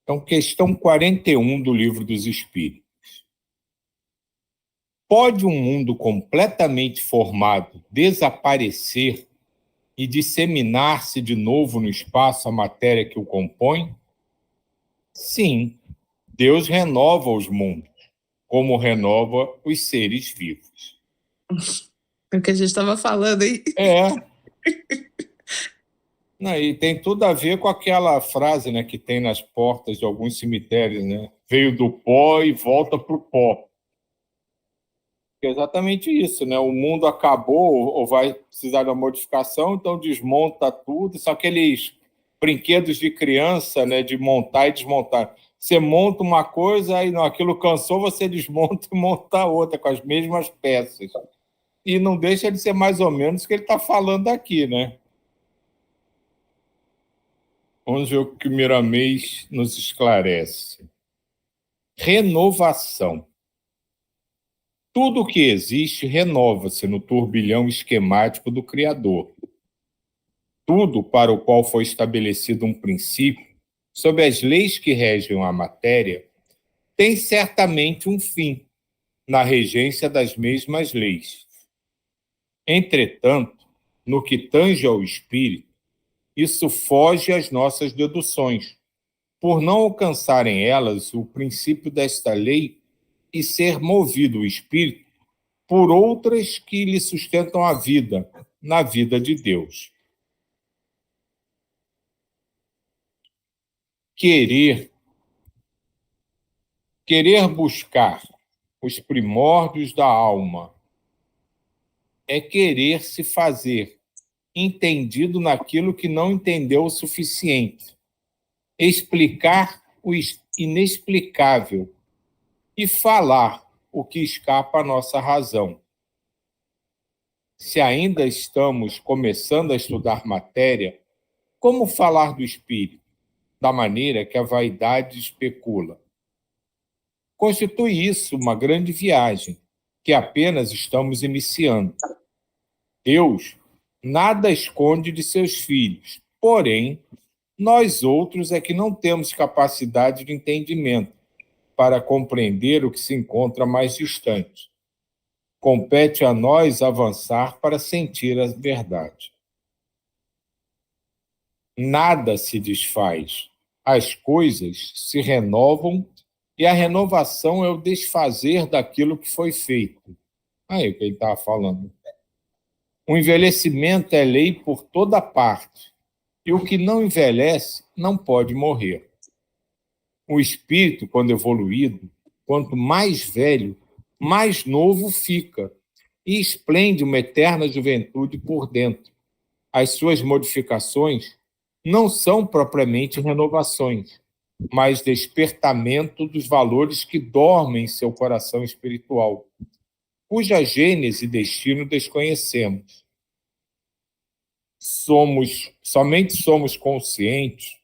Então, questão 41 do Livro dos Espíritos. Pode um mundo completamente formado desaparecer e disseminar-se de novo no espaço a matéria que o compõe? Sim, Deus renova os mundos, como renova os seres vivos. É o que a gente estava falando, hein? Não, e tem tudo a ver com aquela frase, né, que tem nas portas de alguns cemitérios, né? Veio do pó e volta para o pó. É exatamente isso, né? O mundo acabou ou vai precisar de uma modificação, então desmonta tudo. São aqueles brinquedos de criança, né? De montar e desmontar. Você monta uma coisa, aí não, aquilo cansou, você desmonta e monta outra com as mesmas peças. E não deixa de ser mais ou menos o que ele está falando aqui, né? Vamos ver o que o Miramês nos esclarece. Renovação. Tudo o que existe renova-se no turbilhão esquemático do Criador. Tudo para o qual foi estabelecido um princípio, sob as leis que regem a matéria, tem certamente um fim, na regência das mesmas leis. Entretanto, no que tange ao espírito, isso foge às nossas deduções, por não alcançarem elas o princípio desta lei e ser movido o espírito por outras que lhe sustentam a vida, na vida de Deus. Querer buscar os primórdios da alma é querer se fazer entendido naquilo que não entendeu o suficiente, explicar o inexplicável e falar o que escapa à nossa razão. Se ainda estamos começando a estudar matéria, como falar do espírito, da maneira que a vaidade especula? Constitui isso uma grande viagem, que apenas estamos iniciando. Deus nada esconde de seus filhos, porém, nós outros é que não temos capacidade de entendimento para compreender o que se encontra mais distante. Compete a nós avançar para sentir a verdade. Nada se desfaz, as coisas se renovam e a renovação é o desfazer daquilo que foi feito. Aí, o que ele estava falando. O envelhecimento é lei por toda parte, e o que não envelhece não pode morrer. O espírito, quando evoluído, quanto mais velho, mais novo fica, e esplende uma eterna juventude por dentro. As suas modificações não são propriamente renovações, mas despertamento dos valores que dormem em seu coração espiritual, cuja gênese e destino desconhecemos. Somente somos conscientes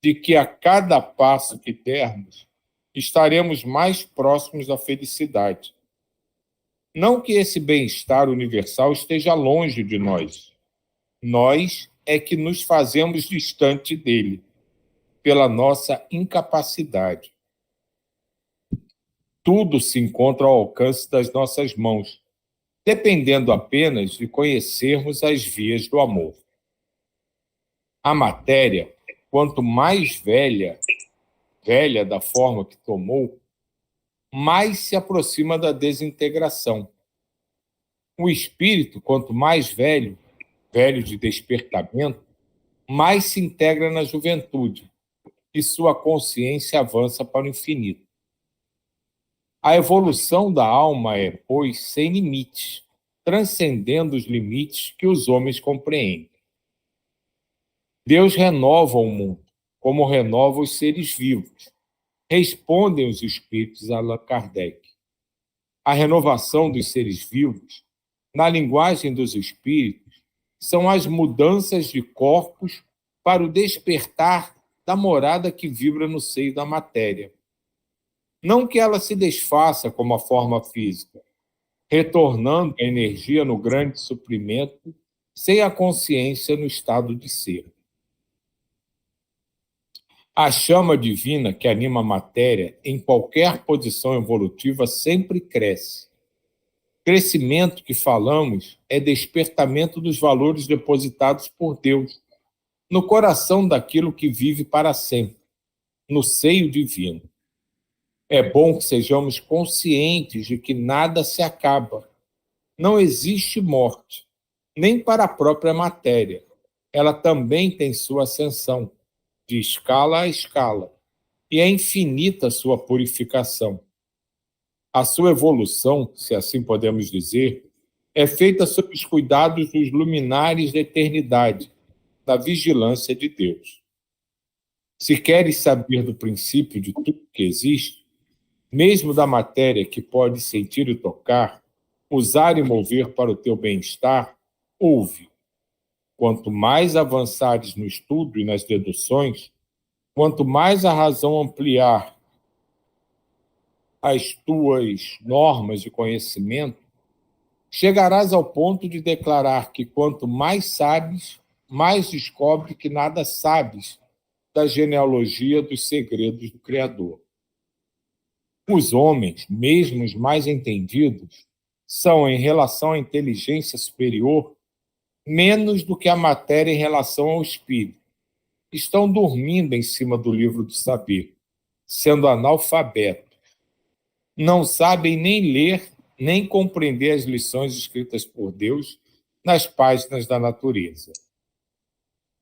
de que a cada passo que dermos, estaremos mais próximos da felicidade. Não que esse bem-estar universal esteja longe de nós. Nós é que nos fazemos distante dele, pela nossa incapacidade. Tudo se encontra ao alcance das nossas mãos, dependendo apenas de conhecermos as vias do amor. A matéria, quanto mais velha da forma que tomou, mais se aproxima da desintegração. O espírito, quanto mais velho de despertamento, mais se integra na juventude e sua consciência avança para o infinito. A evolução da alma é, pois, sem limites, transcendendo os limites que os homens compreendem. Deus renova o mundo, como renova os seres vivos. Respondem os espíritos a Allan Kardec. A renovação dos seres vivos, na linguagem dos espíritos, são as mudanças de corpos para o despertar da morada que vibra no seio da matéria. Não que ela se desfaça como a forma física, retornando a energia no grande suprimento, sem a consciência no estado de ser. A chama divina que anima a matéria em qualquer posição evolutiva sempre cresce. Crescimento que falamos é despertamento dos valores depositados por Deus no coração daquilo que vive para sempre, no seio divino. É bom que sejamos conscientes de que nada se acaba. Não existe morte, nem para a própria matéria. Ela também tem sua ascensão, de escala a escala, e é infinita a sua purificação. A sua evolução, se assim podemos dizer, é feita sob os cuidados dos luminares da eternidade, da vigilância de Deus. Se queres saber do princípio de tudo que existe, mesmo da matéria que pode sentir e tocar, usar e mover para o teu bem-estar, ouve. Quanto mais avançares no estudo e nas deduções, quanto mais a razão ampliar as tuas normas de conhecimento, chegarás ao ponto de declarar que quanto mais sabes, mais descobre que nada sabes da genealogia dos segredos do Criador. Os homens, mesmo os mais entendidos, são, em relação à inteligência superior, menos do que a matéria em relação ao espírito. Estão dormindo em cima do livro do saber, sendo analfabetos. Não sabem nem ler, nem compreender as lições escritas por Deus nas páginas da natureza.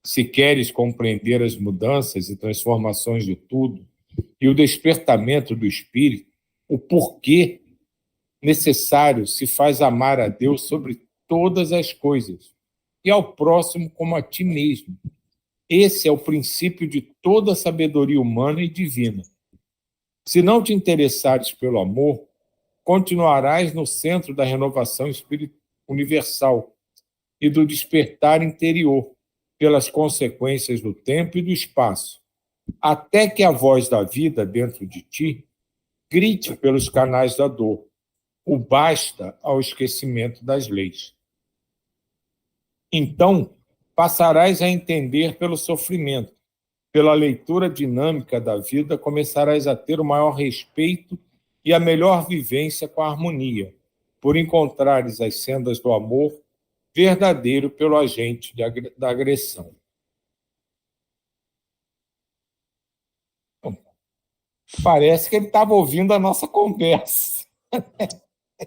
Se queres compreender as mudanças e transformações de tudo, e o despertamento do espírito, o porquê necessário se faz amar a Deus sobre todas as coisas e ao próximo como a ti mesmo. Esse é o princípio de toda a sabedoria humana e divina. Se não te interessares pelo amor, continuarás no centro da renovação universal e do despertar interior, pelas consequências do tempo e do espaço, até que a voz da vida dentro de ti grite pelos canais da dor, o basta ao esquecimento das leis. Então, passarás a entender pelo sofrimento, pela leitura dinâmica da vida, começarás a ter o maior respeito e a melhor vivência com a harmonia, por encontrares as sendas do amor verdadeiro pelo agente da agressão. Parece que ele estava ouvindo a nossa conversa.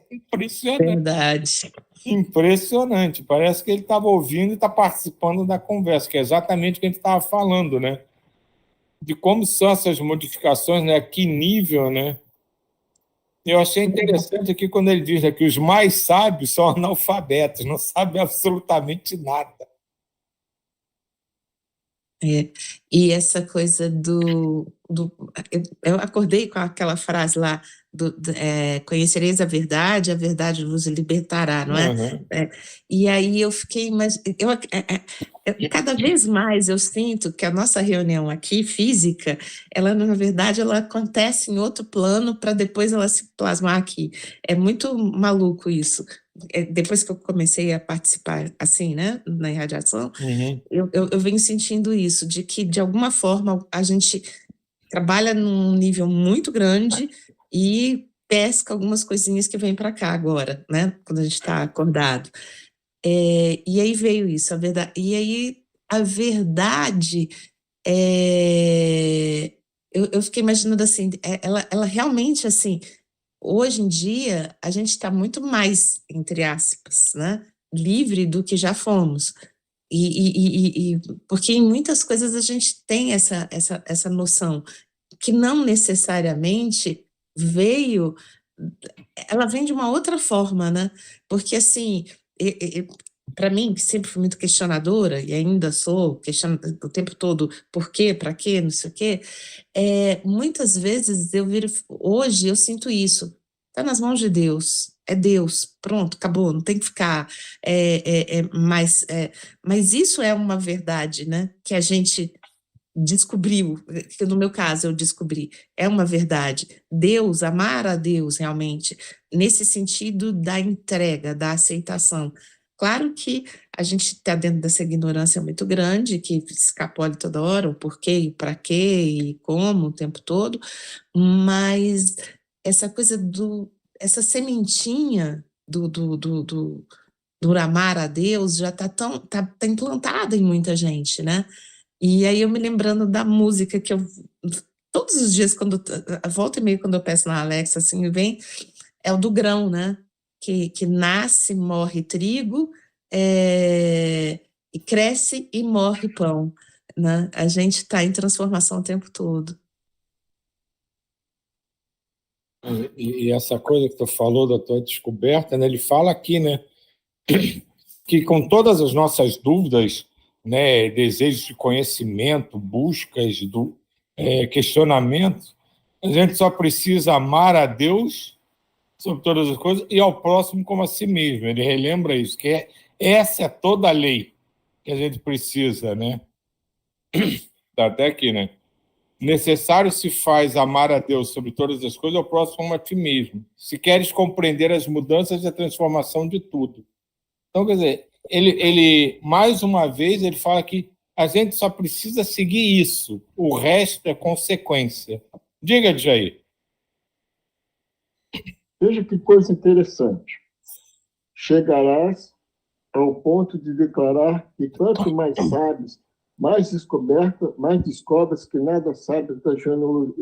Impressionante. Verdade. Impressionante. Parece que ele estava ouvindo e está participando da conversa, que é exatamente o que a gente estava falando, né? De como são essas modificações, né? A que nível, né? Eu achei interessante aqui quando ele diz que os mais sábios são analfabetos, não sabem absolutamente nada. E essa coisa eu acordei com aquela frase lá, conhecereis a verdade vos libertará, não é? Uhum. E aí eu fiquei, cada vez mais eu sinto que a nossa reunião aqui, física, ela, na verdade, ela acontece em outro plano para depois ela se plasmar aqui. É muito maluco isso. Depois que eu comecei a participar, assim, né, na irradiação, eu venho sentindo isso, de que, de alguma forma, a gente trabalha num nível muito grande e pesca algumas coisinhas que vêm para cá agora, né, quando a gente está acordado. E aí veio isso, a verdade. E aí a verdade, eu fiquei imaginando assim, ela realmente, assim, hoje em dia, a gente está muito mais, entre aspas, né, livre do que já fomos. Porque em muitas coisas a gente tem essa noção, que não necessariamente ela vem de uma outra forma, né? Porque, assim, para mim, que sempre fui muito questionadora, e ainda sou, questiono o tempo todo por quê, para quê, não sei o quê, muitas vezes hoje eu sinto isso, está nas mãos de Deus, é Deus, pronto, acabou, não tem que ficar, mas isso é uma verdade, né, que a gente descobriu, que no meu caso eu descobri, é uma verdade, Deus, amar a Deus realmente, nesse sentido da entrega, da aceitação. Claro que a gente está dentro dessa ignorância muito grande, que escapole toda hora, o porquê, e para quê, e como, o tempo todo, mas essa coisa essa sementinha do amar a Deus já tá implantada em muita gente, né? E aí eu me lembrando da música que eu todos os dias, volta e meia, quando eu peço na Alexa, assim, vem, é o do grão, né? Que nasce, morre trigo, e cresce e morre pão, né? A gente está em transformação o tempo todo. E essa coisa que tu falou da tua descoberta, né? Ele fala aqui, né? Que com todas as nossas dúvidas, né, desejos de conhecimento, buscas, questionamentos, a gente só precisa amar a Deus sobre todas as coisas e ao próximo como a si mesmo. Ele relembra isso, que essa é toda a lei que a gente precisa, né? Tá até aqui, né? Necessário se faz amar a Deus sobre todas as coisas, ao próximo como a ti mesmo. Se queres compreender as mudanças e a transformação de tudo. Então, quer dizer, ele mais uma vez, ele fala que a gente só precisa seguir isso, o resto é consequência. Diga, Jair. Veja que coisa interessante. Chegarás ao ponto de declarar que quanto mais sabes, mais descobres que nada sabes da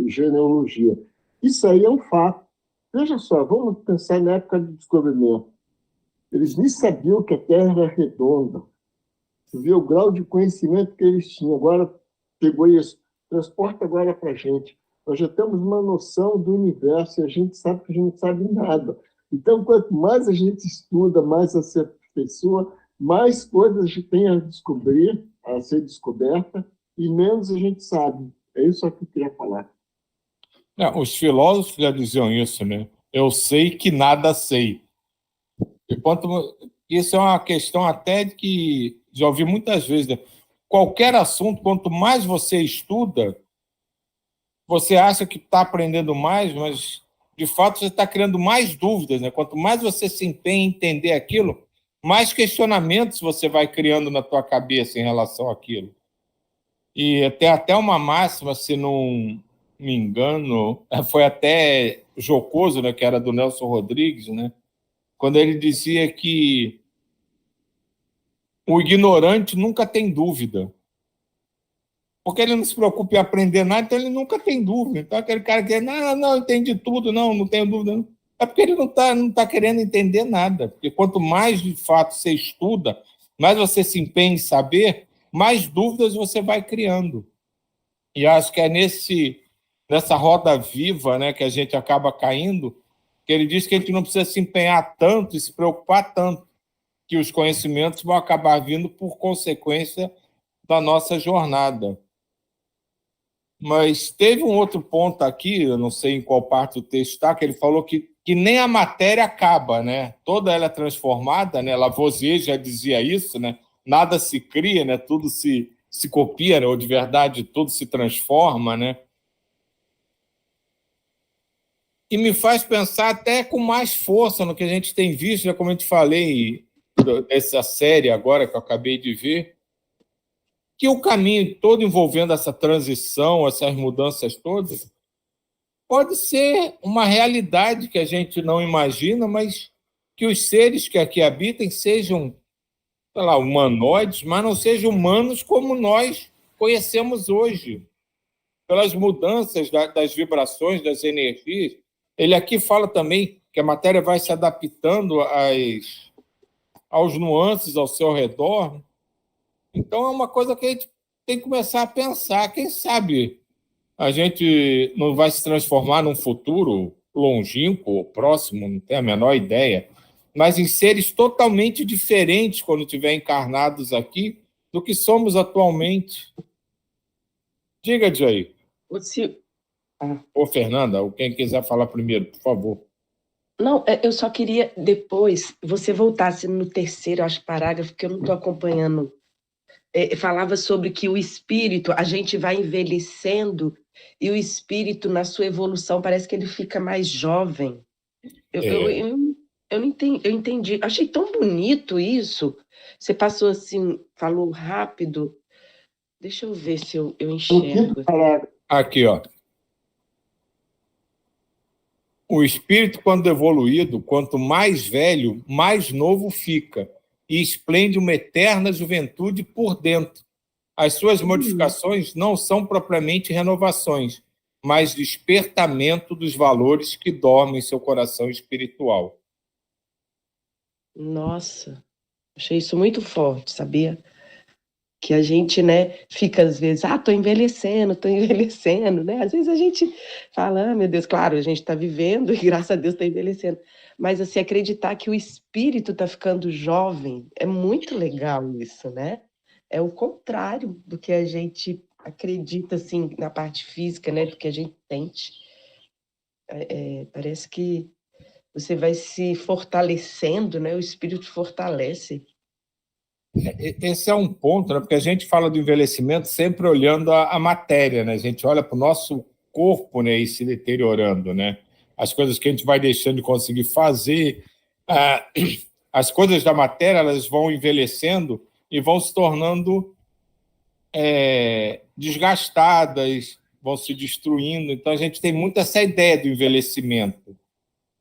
genealogia. Isso aí é um fato. Veja só, vamos pensar na época do descobrimento. Eles nem sabiam que a Terra era redonda. Você vê o grau de conhecimento que eles tinham. Agora, pegou isso, transporta agora para a gente. Nós já temos uma noção do universo e a gente sabe que a gente não sabe nada. Então, quanto mais a gente estuda, mais a se aperfeiçoa, mais coisas a gente tem a descobrir, a ser descoberta, e menos a gente sabe. É isso que eu queria falar. Os filósofos já diziam isso, né? Eu sei que nada sei. Isso é uma questão até que já ouvi muitas vezes, né? Qualquer assunto, quanto mais você estuda, você acha que está aprendendo mais, mas de fato você está criando mais dúvidas, né? Quanto mais você se empenha em entender aquilo, mais questionamentos você vai criando na tua cabeça em relação àquilo. E tem até uma máxima, se não me engano, foi até jocoso, né? Que era do Nelson Rodrigues, né? Quando ele dizia que o ignorante nunca tem dúvida. Porque ele não se preocupa em aprender nada, então ele nunca tem dúvida. Então aquele cara que não, entendi tudo, não tenho dúvida. Não. É porque ele não tá querendo entender nada. Porque quanto mais, de fato, você estuda, mais você se empenha em saber, mais dúvidas você vai criando. E acho que é nessa roda viva, né, que a gente acaba caindo, que ele diz que a gente não precisa se empenhar tanto e se preocupar tanto, que os conhecimentos vão acabar vindo por consequência da nossa jornada. Mas teve um outro ponto aqui, eu não sei em qual parte do texto está, que ele falou que nem a matéria acaba, né? Toda ela é transformada, né? Lavoisier já dizia isso, né? Nada se cria, né? Tudo se copia, né? Ou de verdade tudo se transforma, né? E me faz pensar até com mais força no que a gente tem visto, né? Como eu te falei, dessa série agora que eu acabei de ver, que o caminho todo envolvendo essa transição, essas mudanças todas, pode ser uma realidade que a gente não imagina, mas que os seres que aqui habitem sejam, sei lá, humanoides, mas não sejam humanos como nós conhecemos hoje, pelas mudanças das vibrações, das energias. Ele aqui fala também que a matéria vai se adaptando aos nuances ao seu redor. Então, é uma coisa que a gente tem que começar a pensar. Quem sabe a gente não vai se transformar num futuro longínquo ou próximo, não tenho a menor ideia, mas em seres totalmente diferentes quando estiver encarnados aqui do que somos atualmente. Diga, Jair. Ou Fernanda, ou quem quiser falar primeiro, por favor. Não, eu só queria depois você voltasse no terceiro, acho, parágrafo, que eu não estou acompanhando. Falava sobre que o espírito, a gente vai envelhecendo e o espírito, na sua evolução, parece que ele fica mais jovem. Eu não entendi, eu entendi. Achei tão bonito isso. Você passou assim, falou rápido. Deixa eu ver se eu No enxergo. quinto parágrafo. Aqui, ó. O espírito, quando evoluído, quanto mais velho, mais novo fica, e esplende uma eterna juventude por dentro. As suas modificações não são propriamente renovações, mas despertamento dos valores que dormem em seu coração espiritual. Nossa, achei isso muito forte, sabia? Que a gente, né, fica às vezes, tô envelhecendo, né? Às vezes a gente fala, meu Deus, claro, a gente está vivendo e graças a Deus está envelhecendo. Mas assim, acreditar que o espírito está ficando jovem, é muito legal isso, né? É o contrário do que a gente acredita, assim, na parte física, né? Do que a gente sente. Parece que você vai se fortalecendo, né? O espírito fortalece. Esse é um ponto, né? Porque a gente fala do envelhecimento sempre olhando a matéria, né? A gente olha para o nosso corpo, né, e se deteriorando, né? As coisas que a gente vai deixando de conseguir fazer, as coisas da matéria, elas vão envelhecendo e vão se tornando desgastadas, vão se destruindo. Então, a gente tem muito essa ideia do envelhecimento.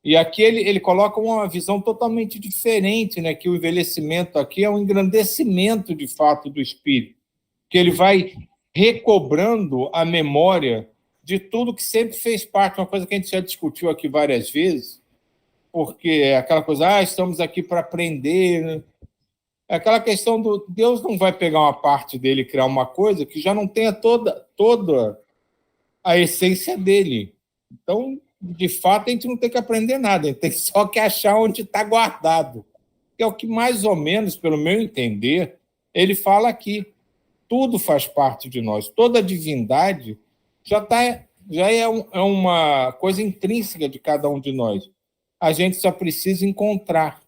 E aqui ele coloca uma visão totalmente diferente, né? Que o envelhecimento aqui é um engrandecimento, de fato, do espírito, que ele vai recobrando a memória de tudo que sempre fez parte, uma coisa que a gente já discutiu aqui várias vezes, porque é aquela coisa, estamos aqui para aprender, né? É aquela questão do Deus não vai pegar uma parte dele e criar uma coisa que já não tenha toda a essência dele. Então, de fato, a gente não tem que aprender nada, a gente tem só que achar onde está guardado. Que é o que, mais ou menos, pelo meu entender, ele fala aqui. Tudo faz parte de nós, toda a divindade já é uma coisa intrínseca de cada um de nós. A gente só precisa encontrar.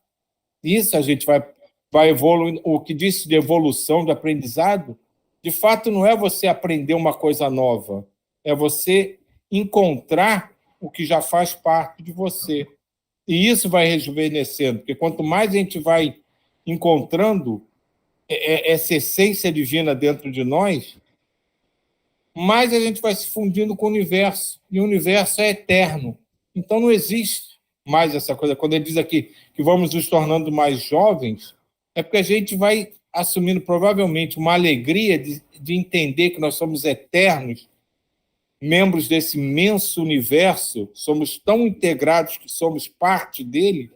Isso a gente vai evoluindo. O que disse de evolução, de aprendizado, de fato não é você aprender uma coisa nova, é você encontrar o que já faz parte de você. E isso vai rejuvenescendo, porque quanto mais a gente vai encontrando essa essência divina dentro de nós, mais a gente vai se fundindo com o universo. E o universo é eterno. Então não existe mais essa coisa. Quando ele diz aqui que vamos nos tornando mais jovens, é porque a gente vai assumindo provavelmente uma alegria de entender que nós somos eternos, membros desse imenso universo, somos tão integrados que somos parte dele,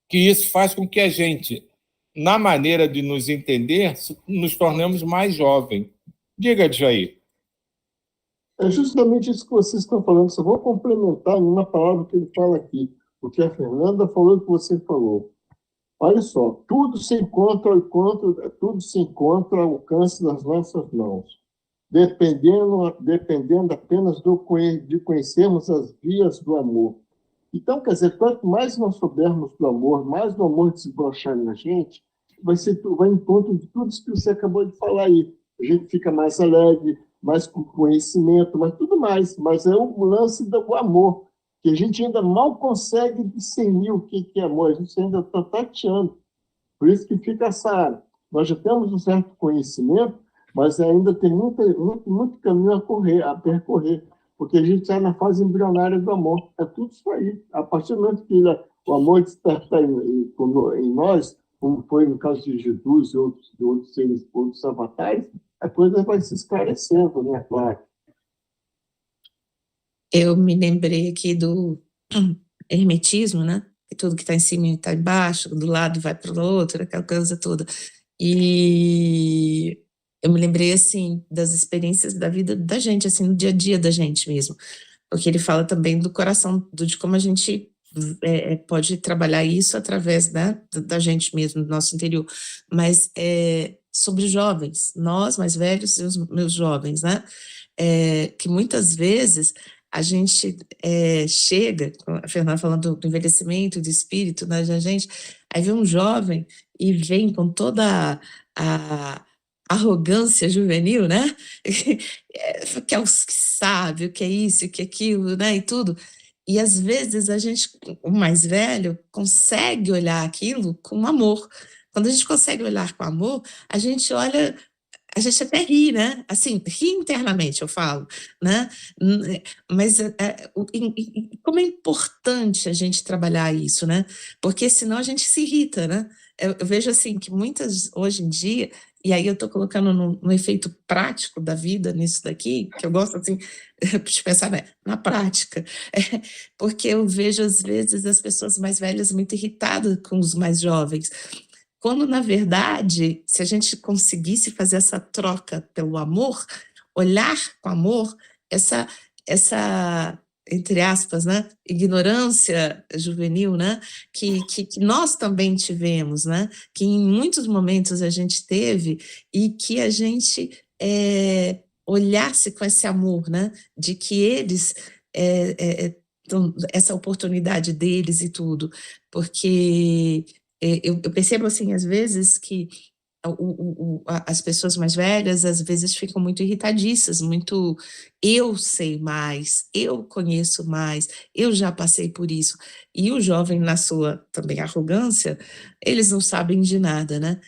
que isso faz com que a gente, na maneira de nos entender, nos tornemos mais jovens. Diga, Jair. É justamente isso que vocês estão falando. Só vou complementar em uma palavra que ele fala aqui, o que a Fernanda falou e o que você falou. Olha só, tudo se encontra ao alcance das nossas mãos, dependendo apenas de conhecermos as vias do amor. Então, quer dizer, quanto mais nós soubermos do amor, mais o amor desabrochar na gente, vai em ponto de tudo isso que você acabou de falar aí. A gente fica mais alegre, mais com conhecimento, mas tudo mais. Mas é o lance do amor, que a gente ainda mal consegue discernir o que é amor, a gente ainda está tateando. Por isso que fica essa... Nós já temos um certo conhecimento, mas ainda tem muito caminho a percorrer, porque a gente está na fase embrionária do amor. É tudo isso aí. A partir do momento que o amor desperta em nós, como foi no caso de Jesus e outros seres, outros avatares, a coisa vai se esclarecendo, né, claro. Eu me lembrei aqui do hermetismo, né? Que tudo que está em cima está embaixo, do lado vai para o outro, aquela coisa toda. E eu me lembrei, assim, das experiências da vida da gente, assim, no dia a dia da gente mesmo. Porque ele fala também do coração, de como a gente pode trabalhar isso através da gente mesmo, do nosso interior. Mas sobre jovens, nós mais velhos e os meus jovens, né? Que muitas vezes a gente chega, a Fernanda falando do envelhecimento, do espírito, né, da gente, aí vê um jovem e vem com toda a arrogância juvenil, né? Que é o que sabe, o que é isso, o que é aquilo, né? E tudo. E às vezes a gente, o mais velho, consegue olhar aquilo com amor. Quando a gente consegue olhar com amor, a gente olha, a gente até ri, né? Assim, ri internamente, eu falo, né? Mas como é importante a gente trabalhar isso, né? Porque senão a gente se irrita, né? Eu vejo assim que muitas, hoje em dia, e aí eu estou colocando no efeito prático da vida nisso daqui, que eu gosto assim de pensar, né, na prática, porque eu vejo às vezes as pessoas mais velhas muito irritadas com os mais jovens, quando, na verdade, se a gente conseguisse fazer essa troca pelo amor, olhar com amor, essa, entre aspas, né, ignorância juvenil, né, que nós também tivemos, né, que em muitos momentos a gente teve, e que a gente olhasse com esse amor, né, de que eles, essa oportunidade deles e tudo, porque eu percebo, assim, às vezes, que as pessoas mais velhas, às vezes, ficam muito irritadiças, muito, eu sei mais, eu conheço mais, eu já passei por isso. E o jovem, na sua também arrogância, eles não sabem de nada, né?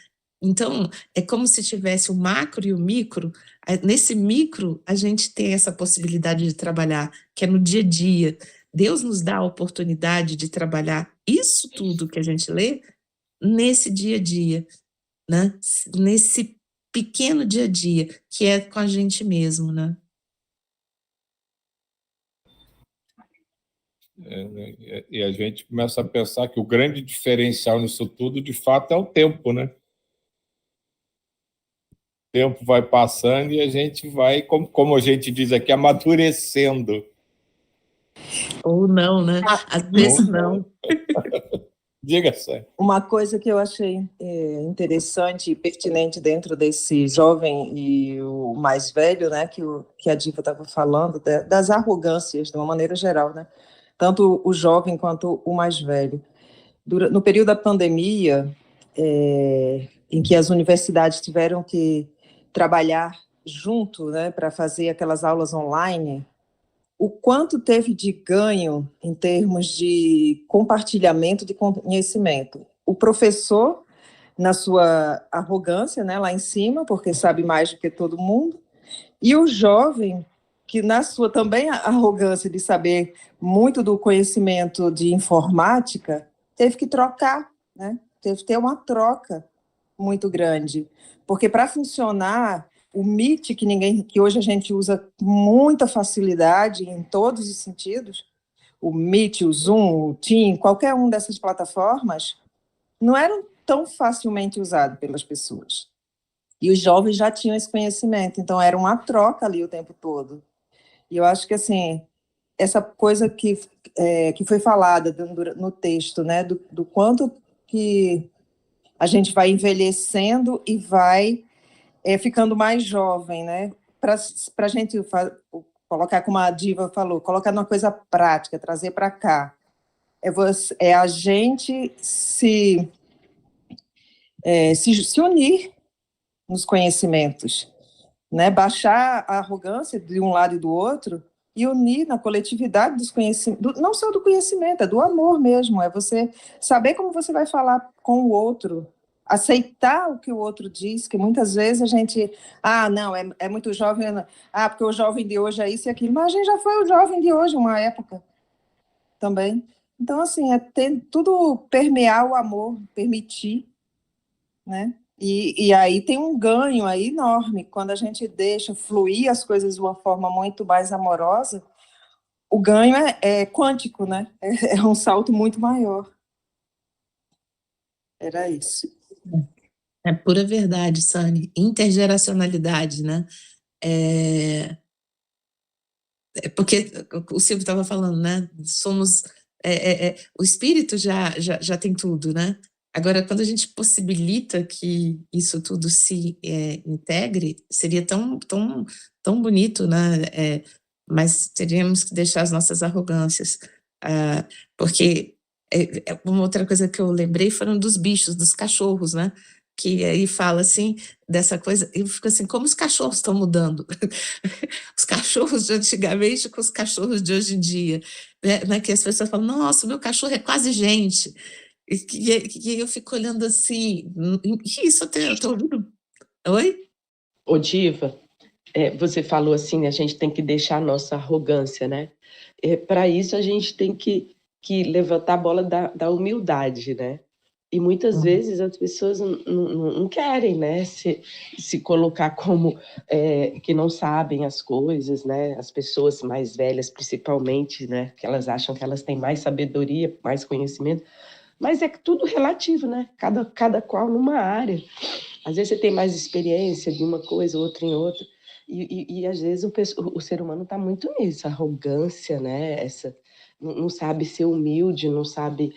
Então, é como se tivesse o macro e o micro. Nesse micro, a gente tem essa possibilidade de trabalhar, que é no dia a dia. Deus nos dá a oportunidade de trabalhar isso tudo que a gente lê nesse dia a dia, né? Nesse pequeno dia a dia, que é com a gente mesmo, né? E a gente começa a pensar que o grande diferencial nisso tudo, de fato, é o tempo, né? O tempo vai passando e a gente vai, como a gente diz aqui, amadurecendo. Ou não, né? Às vezes não. Diga, Sérgio. Uma coisa que eu achei interessante e pertinente dentro desse jovem e o mais velho, né, que a Diva estava falando, das arrogâncias, de uma maneira geral, né? Tanto o jovem quanto o mais velho. No período da pandemia, em que as universidades tiveram que trabalhar junto, né, para fazer aquelas aulas online, o quanto teve de ganho em termos de compartilhamento de conhecimento. O professor, na sua arrogância, né, lá em cima, porque sabe mais do que todo mundo, e o jovem, que na sua também arrogância de saber muito do conhecimento de informática, teve que trocar, né? Teve que ter uma troca muito grande, porque para funcionar o Meet, que hoje a gente usa com muita facilidade em todos os sentidos, o Meet, o Zoom, o Team, qualquer um dessas plataformas, não eram tão facilmente usados pelas pessoas. E os jovens já tinham esse conhecimento, então era uma troca ali o tempo todo. E eu acho que, assim, essa coisa que foi falada no texto, né, do quanto que a gente vai envelhecendo e vai ficando mais jovem, né? Para a gente colocar, como a Diva falou, colocar numa coisa prática, trazer para cá. É a gente se unir nos conhecimentos, né? Baixar a arrogância de um lado e do outro e unir na coletividade dos conhecimentos, não só do conhecimento, é do amor mesmo, é você saber como você vai falar com o outro, aceitar o que o outro diz, que muitas vezes a gente, não, é muito jovem, porque o jovem de hoje é isso e aquilo, mas a gente já foi o jovem de hoje, uma época também. Então, assim, tudo permear o amor, permitir, né? E aí tem um ganho aí enorme, quando a gente deixa fluir as coisas de uma forma muito mais amorosa, o ganho é quântico, né? É um salto muito maior. Era isso. É pura verdade, Sani. Intergeracionalidade, né? Porque o Silvio estava falando, né? Somos... o espírito já tem tudo, né? Agora, quando a gente possibilita que isso tudo se integre, seria tão bonito, né? Mas teríamos que deixar as nossas arrogâncias. Porque uma outra coisa que eu lembrei foram dos bichos, dos cachorros, né? que aí fala assim, dessa coisa, eu fico assim, como os cachorros estão mudando? Os cachorros de antigamente com os cachorros de hoje em dia, né? Que as pessoas falam, nossa, o meu cachorro é quase gente. E eu fico olhando assim, isso eu tô ouvindo. Oi? Ô, Diva, você falou assim, né, a gente tem que deixar a nossa arrogância, né? Para isso, a gente tem que levantar a bola da humildade, né? E muitas vezes as pessoas não querem, né, se colocar como que não sabem as coisas, né? As pessoas mais velhas, principalmente, né? Que elas acham que elas têm mais sabedoria, mais conhecimento. Mas é tudo relativo, né? Cada qual numa área. Às vezes você tem mais experiência de uma coisa, outra em outra. E às vezes o ser humano está muito nisso, arrogância, né? Não sabe ser humilde, não sabe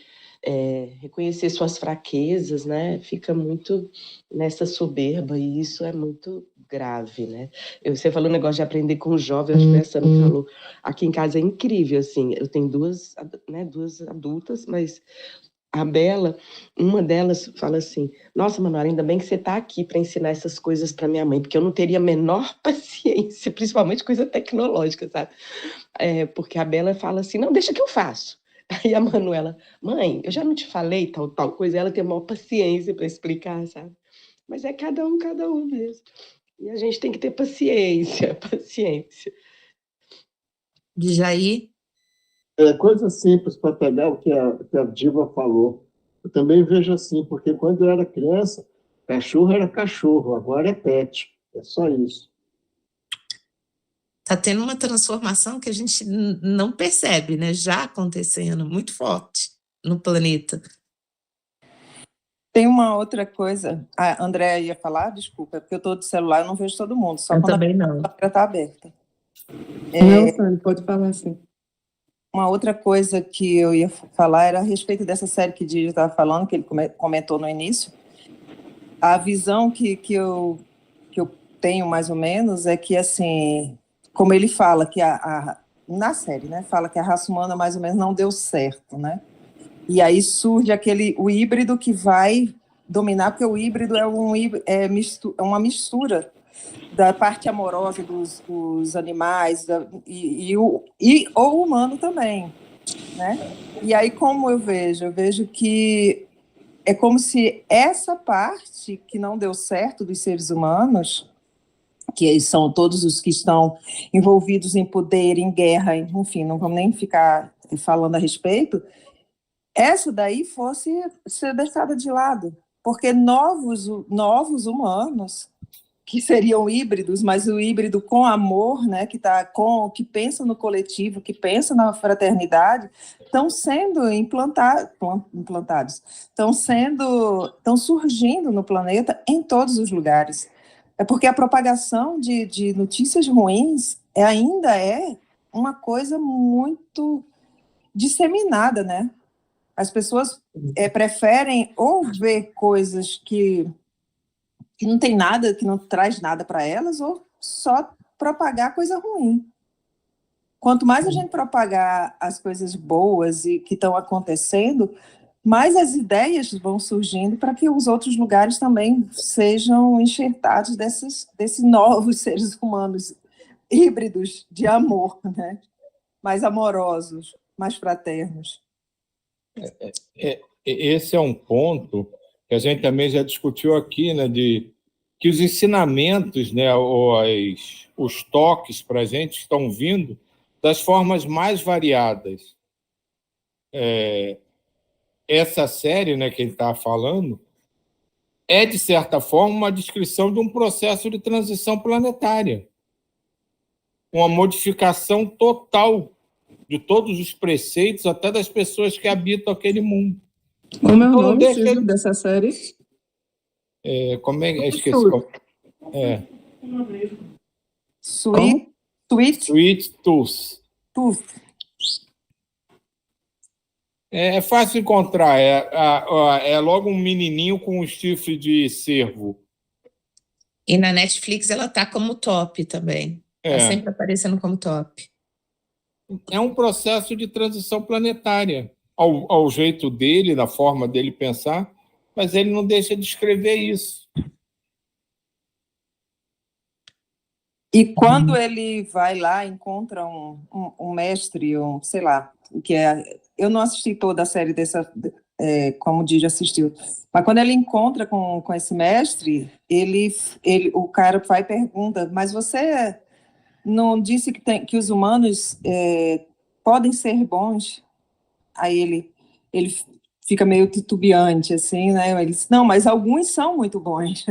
reconhecer suas fraquezas, né? Fica muito nessa soberba, e isso é muito grave, né? Você falou o negócio de aprender com jovem, acho que essa me falou. Aqui em casa é incrível, assim, eu tenho duas adultas, mas a Bela, uma delas fala assim, nossa, Manuela, ainda bem que você está aqui para ensinar essas coisas para minha mãe, porque eu não teria a menor paciência, principalmente coisa tecnológica, sabe? Porque a Bela fala assim, não, deixa que eu faço. Aí a Manuela, mãe, eu já não te falei tal coisa, ela tem a maior paciência para explicar, sabe? Mas é cada um mesmo. E a gente tem que ter paciência, paciência. Djaí? Coisa simples para pegar o que a Diva falou. Eu também vejo assim, porque quando eu era criança, cachorro era cachorro, agora é pet. É só isso. Está tendo uma transformação que a gente não percebe, né? Já acontecendo, muito forte no planeta. Tem uma outra coisa. A Andréa ia falar, desculpa, é porque eu estou de celular, eu não vejo todo mundo, só eu quando também não. a câmera está aberta. Não, Sandra, pode falar sim. Uma outra coisa que eu ia falar era a respeito dessa série que o Didi estava falando, que ele comentou no início. A visão que eu tenho, mais ou menos, é que, assim, como ele fala, que na série, né, fala que a raça humana, mais ou menos, não deu certo, né? E aí surge o híbrido que vai dominar, porque o híbrido é uma mistura da parte amorosa dos animais e o humano também, né? E aí, como eu vejo que é como se essa parte que não deu certo dos seres humanos, que são todos os que estão envolvidos em poder, em guerra, enfim, não vamos nem ficar falando a respeito, essa daí fosse ser deixada de lado, porque novos humanos, que seriam híbridos, mas o híbrido com amor, né, que pensa no coletivo, que pensa na fraternidade, estão sendo implantados, estão surgindo no planeta em todos os lugares. É porque a propagação de notícias ruins ainda é uma coisa muito disseminada, né? As pessoas preferem ou ver coisas que não tem nada, que não traz nada para elas, ou só propagar coisa ruim. Quanto mais a gente propagar as coisas boas e que estão acontecendo, mais as ideias vão surgindo para que os outros lugares também sejam enxertados desses novos seres humanos híbridos de amor, né? Mais amorosos, mais fraternos. Esse é um ponto que a gente também já discutiu aqui, né, de que os ensinamentos, né, os toques para a gente estão vindo das formas mais variadas. Essa série, né, que ele está falando, é, de certa forma, uma descrição de um processo de transição planetária, uma modificação total de todos os preceitos, até das pessoas que habitam aquele mundo. Como é o nome, Cícero, dessa série? Como é que esqueci? Sweet Tooth. É fácil encontrar. É logo um menininho com um chifre de cervo. E na Netflix ela está como top também. Está sempre aparecendo como top. É um processo de transição planetária, ao jeito dele, na forma dele pensar, Mas ele não deixa de escrever isso. E quando ele vai lá, encontra um mestre, sei lá, que é... Eu não assisti toda a série dessa, como o Didi assistiu, mas quando ele encontra com esse mestre, o cara vai e pergunta, mas você não disse que os humanos podem ser bons? Aí ele fica meio titubeante, assim, né? Ele diz, não, mas alguns são muito bons.